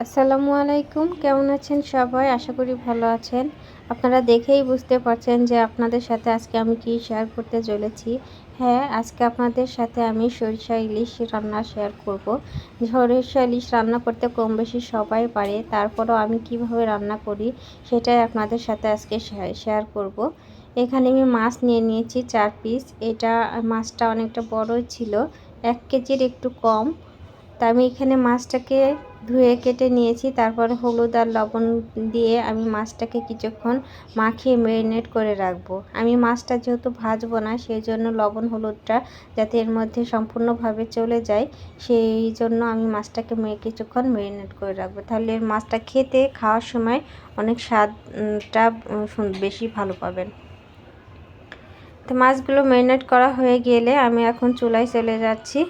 আসসালামু আলাইকুম, কেমন আছেন সবাই? আশা করি ভালো আছেন। আপনারা দেখেই বুঝতে পারছেন যে আপনাদের সাথে আজকে আমি কি শেয়ার করতে চলেছি। হ্যাঁ, আজকে আপনাদের সাথে আমি সরিষা ইলিশ রান্না শেয়ার করব। সরিষা ইলিশ রান্না করতে কম বেশি সবাই পারে, তারপরেও আমি কিভাবে রান্না করি সেটাই আপনাদের সাথে আজকে শেয়ার করব। এখানে আমি মাছ নিয়ে নিয়েছি 4 পিস। এটা মাছটা অনেকটা বড়ই ছিল, 1 কেজির একটু কম। তা আমি এখানে মাছটাকে ধুয়ে কেটে নিয়েছি। তারপর হলুদ আর লবণ দিয়ে আমি মাছটাকে কিছুক্ষণ মাখিয়ে ম্যারিনেট করে রাখবো। আমি মাছটা যেহেতু ভাজবো না, সেই জন্য লবণ হলুদটা যাতে এর মধ্যে সম্পূর্ণভাবে চলে যায়, সেই জন্য আমি মাছটাকে কিছুক্ষণ ম্যারিনেট করে রাখবো। তাহলে মাছটা খেতে খাওয়ার সময় অনেক স্বাদটা বেশি ভালো পাবেন। তো মাছগুলো ম্যারিনেট করা হয়ে গেলে আমি এখন চুলায় চলে যাচ্ছি।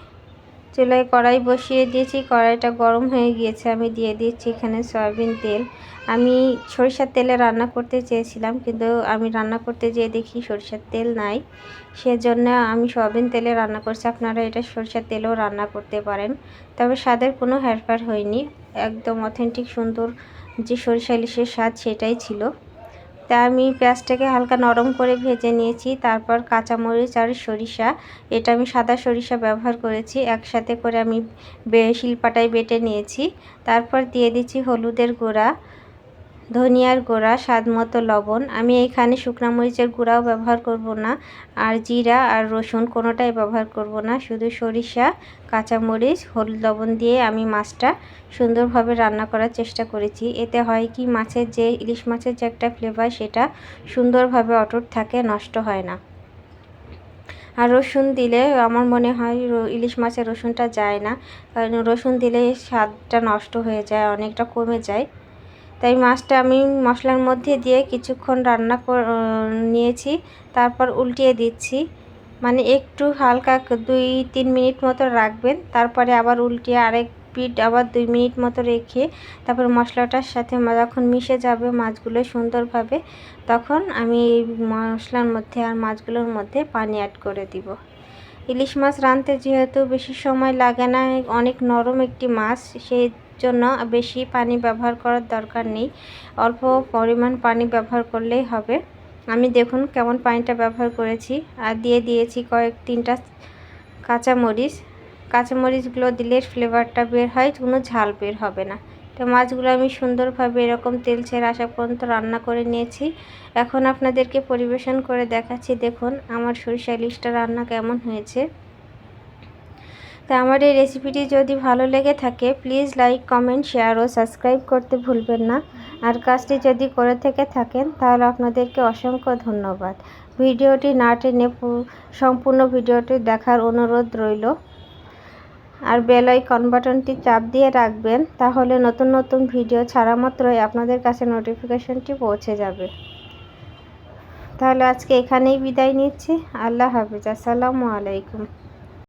চুলায় কড়াই বসিয়ে দিয়েছি, কড়াইটা গরম হয়ে গিয়েছে। আমি দিয়ে দিচ্ছি এখানে সয়াবিন তেল। আমি সরিষার তেলে রান্না করতে চেয়েছিলাম, কিন্তু আমি রান্না করতে যেয়ে দেখি সরিষার তেল নাই, সেজন্য আমি সয়াবিন তেলে রান্না করছি। আপনারা এটা সরিষার তেলেও রান্না করতে পারেন, তবে স্বাদের কোনো হেরফের হয়নি। একদম অথেন্টিক সুন্দর যে সরিষা ইলিশের স্বাদ সেটাই ছিল। তা আমি পেঁয়াজটাকে হালকা নরম করে ভেজে নিয়েছি। তারপর কাঁচামরিচ আর সরিষা, এটা আমি সাদা সরিষা ব্যবহার করেছি, একসাথে করে আমি শিলপাটায় বেটে নিয়েছি। তারপর দিয়ে দিচ্ছি হলুদের গুঁড়া, ধনিয়ার গুঁড়া, স্বাদ মতো লবণ। আমি এইখানে শুকনো মরিচের গুঁড়াও ব্যবহার করব না, আর জিরা আর রসুন কোনোটাই ব্যবহার করব না। শুধু সরিষা, কাঁচামরিচ, হলুদ, লবণ দিয়ে আমি মাছটা সুন্দরভাবে রান্না করার চেষ্টা করেছি। এতে হয় কি, মাছের যে ইলিশ মাছের যে একটা ফ্লেভার, সেটা সুন্দরভাবে অটুট থাকে, নষ্ট হয় না। আর রসুন দিলে আমার মনে হয় ইলিশ মাছের রসুনটা যায় না, কারণ রসুন দিলে স্বাদটা নষ্ট হয়ে যায়, অনেকটা কমে যায়। তাই মাছটা আমি মশলার মধ্যে দিয়ে কিছুক্ষণ রান্না নিয়েছি। তারপর উল্টিয়ে দিচ্ছি, মানে একটু হালকা 2-3 মিনিট মতো রাখবেন। তারপরে আবার উল্টিয়ে আরেক পিঠ আবার 2 মিনিট মতো রেখে তারপর মশলাটার সাথে যখন মিশে যাবে মাছগুলো সুন্দরভাবে, তখন আমি এই মশলার মধ্যে আর মাছগুলোর মধ্যে পানি অ্যাড করে দিব। ইলিশ মাছ রাঁধতে যেহেতু বেশি সময় লাগে না, অনেক নরম একটি মাছ, সেই জন্য বেশি পানি ব্যবহার করার দরকার নেই, অল্প পরিমাণ পানি ব্যবহার করলেই হবে। আমি দেখুন কেমন পানিটা ব্যবহার করেছি। আর দিয়ে দিয়েছি 3টা কাঁচামরিচ। কাঁচামরিচগুলো দিলে ফ্লেভারটা বের হয়, কোনো ঝাল বের হবে না। তো মাছগুলো আমি সুন্দরভাবে এরকম তেল ছেড়ে আসা পর্যন্ত রান্না করে নিয়েছি। এখন আপনাদেরকে পরিবেশন করে দেখাচ্ছি। দেখুন আমার সরিষা ইলিশটা রান্না কেমন হয়েছে। তা আমার এই রেসিপিটি যদি ভালো লেগে থাকে, প্লিজ লাইক, কমেন্ট, শেয়ার ও সাবস্ক্রাইব করতে ভুলবেন না। আর কাজটি যদি করে থেকে থাকেন, তাহলে আপনাদেরকে অসংখ্য ধন্যবাদ। ভিডিওটি না টেনে সম্পূর্ণ ভিডিওটি দেখার অনুরোধ রইল। আর বেল আইকন বাটনটি চাপ দিয়ে রাখবেন, তাহলে নতুন নতুন ভিডিও ছাড়া মাত্রই আপনাদের কাছে নোটিফিকেশনটি পৌঁছে যাবে। তাহলে আজকে এখানেই বিদায় নিচ্ছি। আল্লাহ হাফেজ। আসসালামু আলাইকুম।